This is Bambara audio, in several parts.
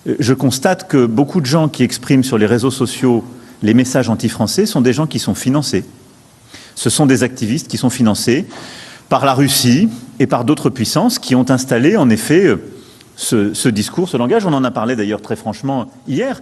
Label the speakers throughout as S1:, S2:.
S1: je constate que beaucoup de gens qui expriment sur les réseaux sociaux les messages anti-français sont des gens qui sont financés. Ce sont des activistes qui sont financés par la Russie et par d'autres puissances qui ont installé en effet ce discours, ce langage. On en a parlé d'ailleurs très franchement hier.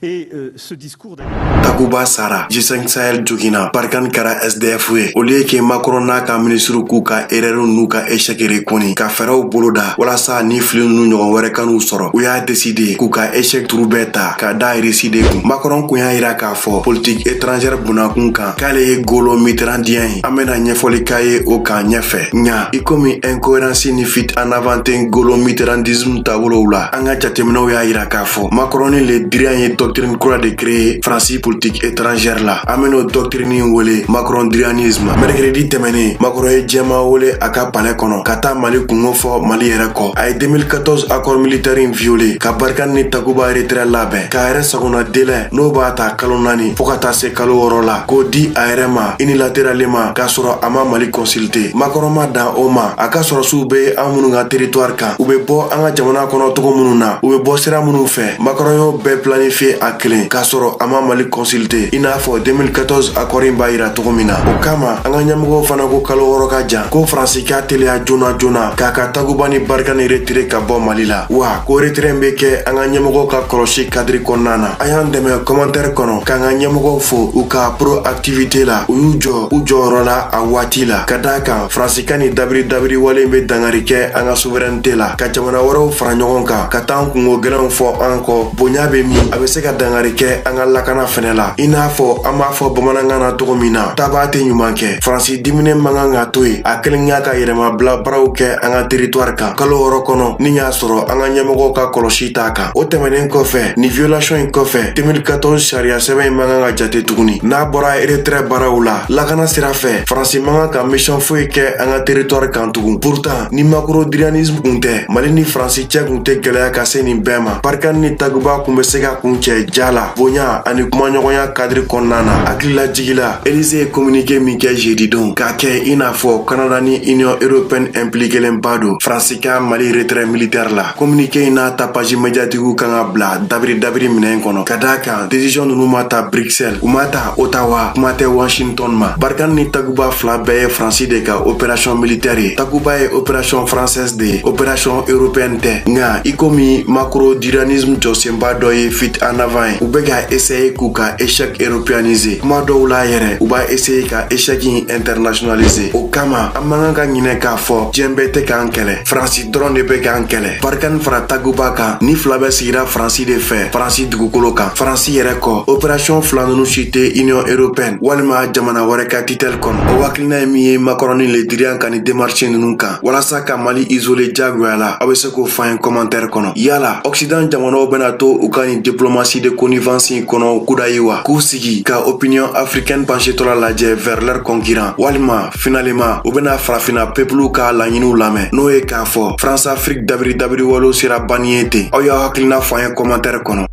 S1: Et ce discours
S2: Takuba Sara, G5 Sahel Jogina, Barkan Kara SDF we, au lieu que Macron n'a qu'un ministre Kouka, Erero Nuka, échec et Rekoni, Kafero Boloda, voilà ça, ni flin nous Werekanu Soro, où a décidé Kouka, échec Troubeta, Kada récidé, Macron Kouya Iraka fort, politique étrangère Bunakunka, Kale Golo Mitterrandien, Amena Nyefolikaye Oka Nyefe, Nya, Ikomi incohérence signifie en avantin Golo Mitterrandisme Taboloula, Anga Chatemno ya Iraka fort, Macron le dirian doctrine croix de créer France politique étrangère là ameno doctrine wole macron-drianisme mercredi temene Macron e jema wole aka palais kono kata Mali kungo fo Mali yɛrɛ kɔ ay 2014 accord militaire violé ka Barkan ni Takuba retrait labɛn ka yɛrɛ sagona délai n'o b'a ta kalo 4 fo ka taa se kalo 6 la ko di a yɛrɛ ma unilatéralement k'a sɔrɔ a ma Mali consulté Macron ma dan o ma a ka sɔrɔ su bɛ an minnu ka territoire kan u bɛ bɔ an ka jamana kɔnɔ togo minnu na u bɛ bɔ sira minnu fɛ Macron y'o bɛɛ planifié a kelen k'a sɔrɔ a ma Mali consulté i n'a fɔ 2014 accord in b'a yira cogo min na o kama an ka ɲɛmɔgɔw fana ko kalo 6 ka jan ko France k'a teliya joona joona k'a ka Takuba ni Barkan ni retrait ka bɔ Mali la wa ko retrait in bɛ kɛ an ka ɲɛmɔgɔw ka kɔlɔsi cadre kɔnɔna na a y'an dɛmɛ commentaire kɔnɔ k'an ka ɲɛmɔgɔw fo u ka proactivité la u y'u jɔ u jɔyɔrɔ la a waati la ka d'a kan France ka ni dabiri wale in bɛ dangari kɛ an ka souveraineté la ka jamana wɛrɛw fara ɲɔgɔn kan ka taa an kungo gɛlɛnw fɔ an kɔ bonya bɛ min a bɛ se ka dangari kɛ an ka lakana fɛnɛ la i n'a fɔ an b'a fɔ bamanankan na cogo min na taba tɛ ɲuman kɛ Faransi dimine man kan ka to yen a kelen y'a ka yɛlɛma bila baaraw kɛ an ka territoire kan kalo 6 kɔnɔ ni y'a sɔrɔ an ka ɲɛmɔgɔw ka kɔlɔsi t'a kan o tɛmɛnen kɔfɛ ni violation in kɔfɛ 2014 sariya sɛbɛn in man kan ka jate tuguni n'a bɔra retrait baaraw la lakana sira fɛ Faransi man kan ka mission foyi kɛ an ka territoire kan tugun pourtant ni macro-drianisme kun tɛ Mali ni Faransi cɛ kun tɛ gɛlɛya ka se nin bɛɛ ma Barkan ni Takuba kun bɛ se ka kun cɛ jala bonya ani kumaɲɔgɔnya cadre kɔnɔna na hakilila jigila Élysée ye communiqué min kɛ jeudi don k'a kɛ i n'a fɔ Canada ni Union européenne impliquelen ba don France ka Mali retrait militaire la communiqué in n'a ta page médiatique kan ka bila dabiri minɛn kɔnɔ ka d'a kan décision ninnu ma ta Bruxelles u ma ta Ottawa kuma tɛ Washington ma Barkan ni Takuba fila bɛɛ ye France de ka opération militaire ye Takuba ye opération française de ye opération européenne tɛ nka i komi macro-drianisme jɔsenba dɔ ye fit en avant ye u bɛ ka essayer k'u ka échec européanisé kuma dɔw la yɛrɛ u b'a essayer ka échec internationalisé o kama an man kan ka ɲinɛ k'a fɔ diɲɛ bɛɛ tɛ k'an kɛlɛ Faransi dɔrɔn de bɛ k'an kɛlɛ Barkan fara Takuba kan ni fila bɛ sigira Faransi de fɛ Faransi dugukolo kan Faransi yɛrɛ kɔ opération fila ninnu si tɛ Union européenne walima jamana wɛrɛ ka tutelle kɔnɔ o hakilina ye min ye Macron ni le diriyan ka ni démarche ninnu kan walasa ka Mali isolé jagoya la aw bɛ se k'o fɔ an ye commentaire kɔnɔ yala Occident jamanaw bɛna to u ka ni diplomatie de connivence kɔnɔ kudayi wa k'u sigi ka opinion africaine penchetɔla lajɛ vers leur concurrent walima finalement u bɛna farafina peuple ka laɲiniw lamɛn n'o ye k'a fɔ France Afrique dabiri walew sera banni ye ten aw y'aw hakilina fɔ an ye commentaire kɔnɔ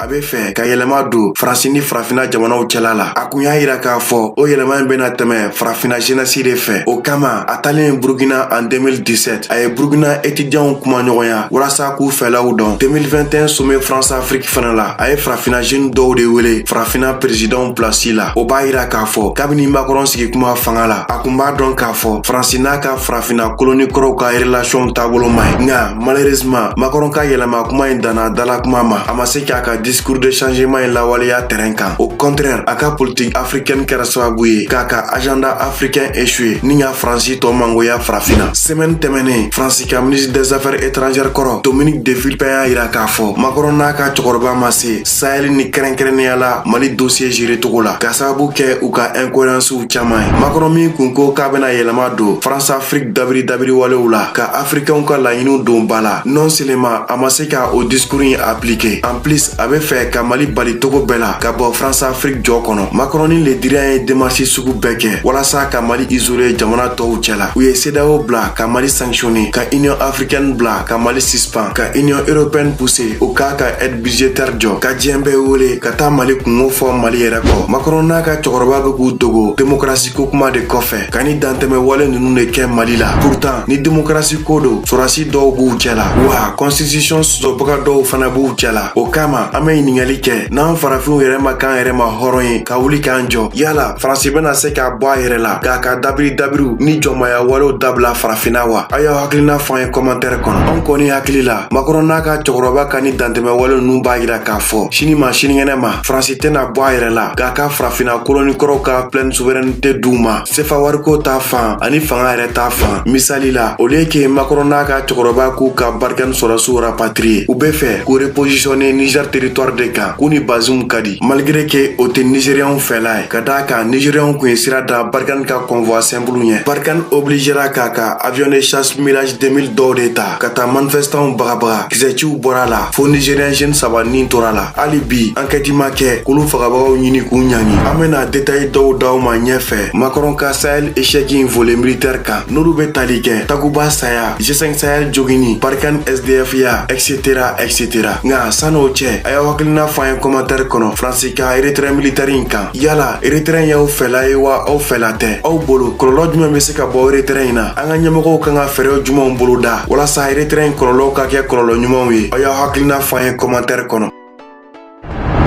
S2: a bɛ fɛ ka yɛlɛma don Faransi ni farafina jamanaw cɛla la a kun y'a yira k'a fɔ o yɛlɛma in bɛna tɛmɛ farafina jeunesse de fɛ o kama a talen Burkina en 2017 a ye Burkina étudiants kuma ɲɔgɔnya walasa k'u fɛlaw dɔn 2021 sommet France Afrique fana la a ye farafina jeune dɔw de wele farafina président place la o b'a yira k'a fɔ kabini Macron sigi kuma fanga la a kun b'a dɔn k'a fɔ Faransi n'a ka farafina koloni kɔrɔw ka relation taabolo ma ɲi nka malheureusement Macron ka yɛlɛma kuma in danna dala kuma ma a ma se k'a ka discours de changement in lawaleya terrain kan au contraire a ka politique africaine kɛra sababu ye k'a ka agenda africain échoué ni ka Faransi tɔ mangoya farafina semaine tɛmɛnen Faransi ka ministre des affaires étrangères kɔrɔ Dominique de Villepin y'a yira k'a fɔ Macron n'a ka cɛkɔrɔba ma se Sahel ni kɛrɛnkɛrɛnnenya la Mali dossier gérer cogo la ka sababu kɛ u ka incohérencew caman ye Macron min kun ko k'a bɛna yɛlɛma don France Afrique dabiri walew la ka africainw ka laɲiniw don ba la non seulement a ma se ka o discours in appliquer en plus a bɛ fɛ ka Mali bali togo bɛɛ la ka bɔ France Afrique jɔ kɔnɔ. Macron ni le dirigeants ye démarche sugu bɛɛ kɛ walasa ka Mali isoler jamana tɔw cɛla. U ye CEDEAO bila ka Mali sanctionner, ka Union africaine bila ka Mali suspend, ka Union européenne pousser o k'a ka aide budgétaire jɔ, ka diɲɛ bɛɛ wele ka taa Mali kungo fɔ Mali yɛrɛ kɔ. Macron n'a ka cɛkɔrɔba bɛ k'u dogo démocratie ko kuma de kɔfɛ ka ni dantɛmɛ wale ninnu de kɛ Mali la. Pourtant ni démocratie ko do sɔrɔsi dɔw b'u cɛla wa constitution sɔsɔbaga dɔw fana b'u cɛla. O kama an bɛ ɲininkali kɛ n'an farafinw yɛrɛ ma k'an yɛrɛ ma hɔrɔn ye ka wuli k'an jɔ. Yala Faransi bɛna se k'a bɔ a yɛrɛ la k'a ka dabiriw ni jɔnmaya walew dabila farafinna wa? A y'aw hakilina fɔ an ye commentaire kɔnɔ. An kɔni hakili la Macron n'a ka cɛkɔrɔba ka ni dantɛmɛ wale ninnu b'a yira k'a fɔ sini ma sinikɛnɛ ma Faransi tɛna bɔ a yɛrɛ la k'a ka farafinna kolonikɔrɔw ka pleine souveraineté d'u ma. CFA wariko ta fan ani fanga yɛrɛ ta fan. Misali la au lieu que Macron n'a ka cɛkɔrɔba k'u ka barikani sɔrɔsiw rapatrier u bɛ fɛ k'u repositionner Niger territoire de kan k'u ni Bazoum ka di malgré que o tɛ Nigériens fɛla ye ka d'a kan Nigériens kun ye sira da barikani ka convoi simple ɲɛ. Barikani obligera k'a ka avion de chasse Mirage 2000 dɔw de ta ka taa manifestants bagabaga kisɛciw bɔra la fo Nigérien jeune saba nin tora la. Hali bi enquête ma kɛ k'olu fagabagaw ɲini k'u ɲangi. An bɛna détail dɔw d'aw ma ɲɛfɛ Macron ka Sahel échec in volet militaire kan n'olu bɛ tali kɛ Takuba saya G5 Sahel jogini barikani SDF ya etc. Nka san'o cɛ a y'aw hakilina fɔ an ye commentaire kɔnɔ Faransi ka retrait militaire in kan. Yala retrait y'aw fɛla ye wa aw fɛla tɛ? Aw bolo kɔlɔlɔ jumɛn bɛ se ka bɔ retrait in na? An ka ɲɛmɔgɔw kan ka fɛɛrɛ jumɛnw bolo da walasa retrait in kɔlɔlɔ ka kɛ kɔlɔlɔ ɲumanw ye? Aw y'aw hakilina fɔ an ye commentaire kɔnɔ.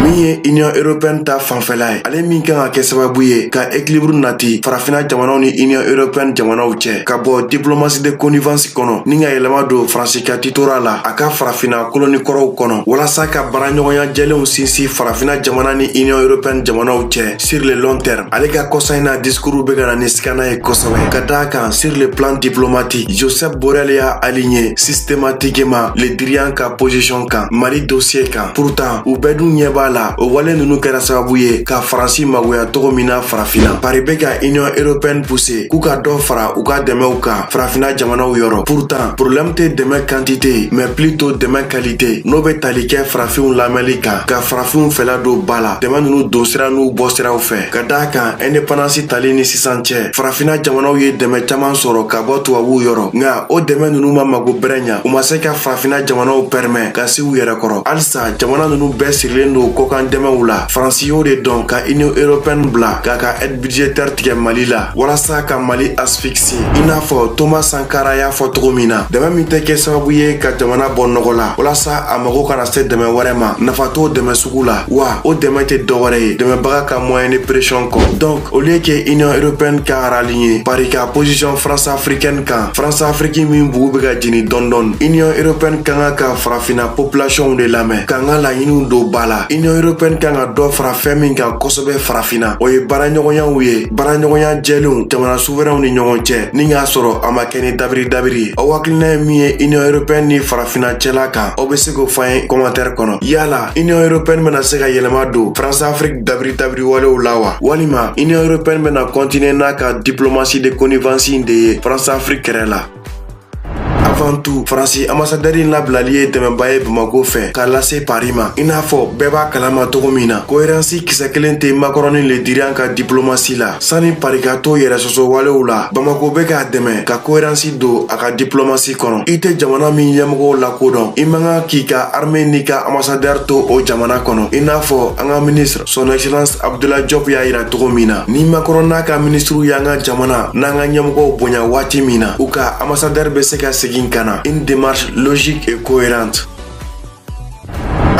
S2: Min ye Union européenne ta fanfɛla ye ale min kan ka kɛ sababu ye ka équilibre nati farafinna jamanaw ni Union européenne jamanaw cɛ ka bɔ diplomatie de connivence kɔnɔ ni ka yɛlɛma don Faransi ka titora la a ka farafinna kolonikɔrɔw kɔnɔ walasa ka baaraɲɔgɔnya jɛlenw sinsin farafinna jamana ni Union européenne jamanaw cɛ sur le long terme. Ale ka kɔsa in na discours bɛ ka na ni sikana ye kosɛbɛ ka d'a kan sur le plan diplomatique Joseph Borrell y'a aligné systématiquement le dirigeant ka position kan Mali dossier kan. Pourtant u bɛɛ dun ɲɛ b'a la o wale ninnu kɛra sababu ye ka Faransi magoya togo min na farafinna. Pari bɛ ka Union européenne pousser k'u ka dɔ fara u ka dɛmɛw kan farafinna jamanaw yɔrɔ. Pourtant problème tɛ dɛmɛ quantité mais plutôt dɛmɛ qualité n'o bɛ tali kɛ farafinw lamɛnli kan ka farafinw fɛla don ba la dɛmɛ ninnu don sira n'u bɔ siraw fɛ. Ka d'a kan indépendance tali ni sisan cɛ farafinna jamanaw ye dɛmɛ caman sɔrɔ ka bɔ tubabuw yɔrɔ nka o dɛmɛ ninnu ma mago bɛrɛ ɲa u ma se ka farafinna jamanaw permet ka se u yɛrɛ kɔrɔ. Halisa jamana ninnu bɛɛ sirilen don kɔkan dɛmɛw la. Faransi y'o de dɔn ka Union européenne bila k'a ka aide budgétaire tigɛ Mali la walasa ka Mali asphyxie i n'a fɔ Thomas Sankara y'a fɔ togo min na. Dɛmɛ min tɛ kɛ sababu ye ka jamana bɔ nɔgɔ la walasa a mago kana se dɛmɛ wɛrɛ ma nafa t'o dɛmɛ sugu la wa o dɛmɛ tɛ dɔwɛrɛ ye dɛmɛbaga ka moyen de pression kɔ. Donc au lieu que Union européenne ka rallier pari ka position France africaine kan France Afrique min bugu bɛ ka jeni dɔndɔn Union européenne kan ka farafinna population de lamɛn k'an ka laɲiniw don ba la. Union européenne kan ka dɔ fara fɛn min kan kosɛbɛ farafinna o ye baaraɲɔgɔnyaw ye baaraɲɔgɔnya jɛlenw jamana souverainw ni ɲɔgɔn cɛ ni y'a sɔrɔ a ma kɛ ni dabiri ye. Aw hakilina ye min ye Union européenne ni farafinna cɛla kan aw bɛ se k'o fɔ an ye commentaire kɔnɔ. Yala Union européenne bɛna se ka yɛlɛma don France Afrique dabiri walew la wa walima Union européenne bɛna continuer n'a ka diplomatie de connivence de ye France Afrique kɛrɛ la? Avant tout, Faransi ambassadeur in labilali ye dɛmɛba ye Bamako fɛ k'a lase Paris ma. I n'a fɔ bɛɛ b'a kalama togo min na cohérence kisɛ kelen tɛ Macron ni le dirigeant ka diplomatie la. Sani Paris ka to yɛrɛ sɔsɔ walew la Bamako bɛ k'a dɛmɛ ka cohérence don a ka diplomatie kɔnɔ. I tɛ jamana min ɲɛmɔgɔw lakodɔn i man kan k'i ka armée n'i ka ambassadeur to o jamana kɔnɔ. I n'a fɔ an ka ministre son excellence Abdoulaye Diop y'a yira togo min na ni Macron n'a ka ministre y'an ka jamana n'an ka ɲɛmɔgɔw bonya waati min na u ka ambassadeur bɛ se ka segin kana une démarche logique et cohérente.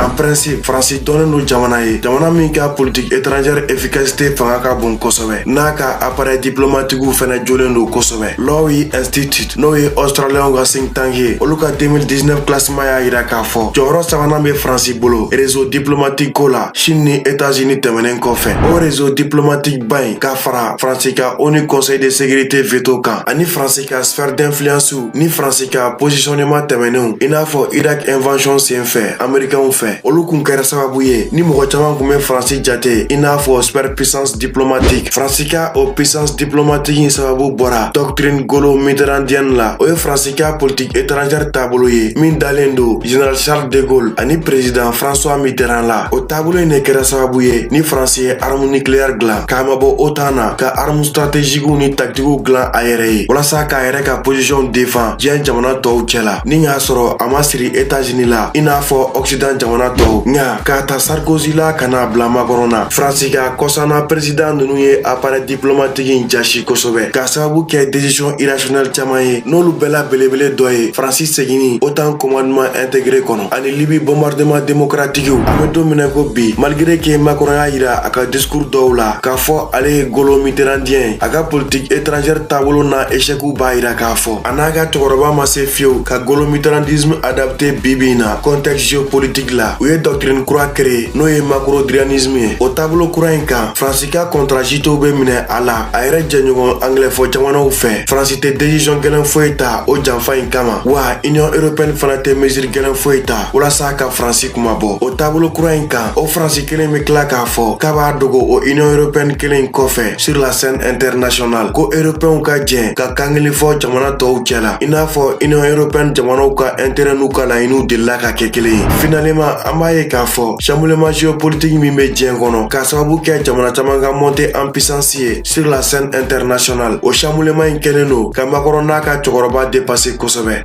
S2: En principe, Faransi dɔnnen don jamana ye jamana min ka politique étrangère efficacité fanga ka bon kosɛbɛ n'a ka appareil diplomatique fɛnɛ jɔlen don kosɛbɛ. Lowy Institute n'o ye Australien ka think tank ye olu ka 2019 classement y'a yira k'a fɔ jɔyɔrɔ sabanan bɛ Faransi bolo réseau diplomatique ko la Chine ni États-Unis tɛmɛnen kɔfɛ. O réseau diplomatique ba in ka fara Faransi ka ONU Conseil de sécurité veto kan ani Faransi ka sphère d'influence ni Faransi ka positionnement tɛmɛnenw i n'a fɔ Irak invention sen fɛ Américains fɛ. olu kun kɛra sababu ye ni mɔgɔ caman kun bɛ Faransi jate i n'a fɔ superpuissance diplomatique. Faransi ka o puissance diplomatique in sababu bɔra doctrine Gaulo Mitterrandienne la. O ye Faransi ka politique étrangère taabolo ye min dalen do général Charles de Gaulle ani président François Mitterrand la. O taabolo in ne kɛra sababu ye ni Faransi ye arme nucléaire dilan k'a mabɔ OTAN na ka arme stratégique ni tactique dilan a yɛrɛ ye walasa k'a yɛrɛ ka position défend diɲɛ jamana tɔw cɛla. Ni y'a sɔrɔ a ma siri États-Unis la i n'a fɔ Occident jamana tɔw nka k'a ta Sarkozy la ka n'a bila Macron na. Faransi ka kɔsana président ninnu ye appareil diplomatique in jasi kosɛbɛ k'a sababu kɛ décision irrationnelle caman ye n'olu bɛɛ la belebele dɔ ye Faransi seginni OTAN commandement intégré kɔnɔ ani Libye bombardement démocratique. A bɛ don minɛ ko bi malgré que Macron y'a yira a ka discours dɔw la k'a fɔ ale ye Gaulo Mitterrandien a ka politique étrangère taabolo na échec b'a yira k'a fɔ a n'a ka cɛkɔrɔba ma se fiyewu ka Gaulo Mitterrandisme adapté bibi in na contexte géopolitique la. U ye doctrine kura créé n'o ye macrodrianisme ye. O taabolo kura in kan Faransi ka contrajitow bɛ minɛ a la a yɛrɛ jɛɲɔgɔn anglais fɔ jamanaw fɛ. Faransi tɛ décision gɛlɛn foyi ta o janfa in kama wa Union européenne fana tɛ mesure gɛlɛn foyi ta walasa ka Faransi kumabɔ. O taabolo kura in kan o Faransi kelen bɛ tila k'a fɔ k'a b'a dogo o Union européenne kelen kɔfɛ sur la scène internationale ko européenw ka jɛn ka kankili fɔ jamana tɔw cɛla i n'a fɔ Union européenne jamanaw ka intérêt n'u ka laɲiniw delila ka kɛ kelen ye. Finalement an b'a ye k'a fɔ chamboulement géopolitique min bɛ diɲɛ kɔnɔ k'a sababu kɛ jamana caman ka montée en puissance ye sur la scène internationale. O chamboulement in kɛlen do ka Macron n'a ka cɛkɔrɔba dépasser kosɛbɛ.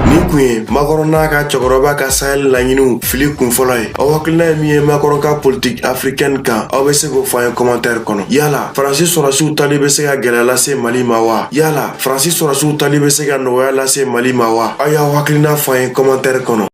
S2: Nin kun ye Macron n'a ka cɛkɔrɔba ka Sahel laɲiniw fili kunfɔlɔ ye. Aw hakilina ye min ye Macron ka politique africaine kan aw bɛ se k'o fɔ an ye commentaire kɔnɔ. Yala Faransi sɔrɔsiw tali bɛ se ka gɛlɛya lase Mali ma wa? Yala Faransi sɔrɔsiw tali bɛ se ka nɔgɔya lase Mali ma wa? Aw y'aw hakilina fɔ an ye commentaire kɔnɔ.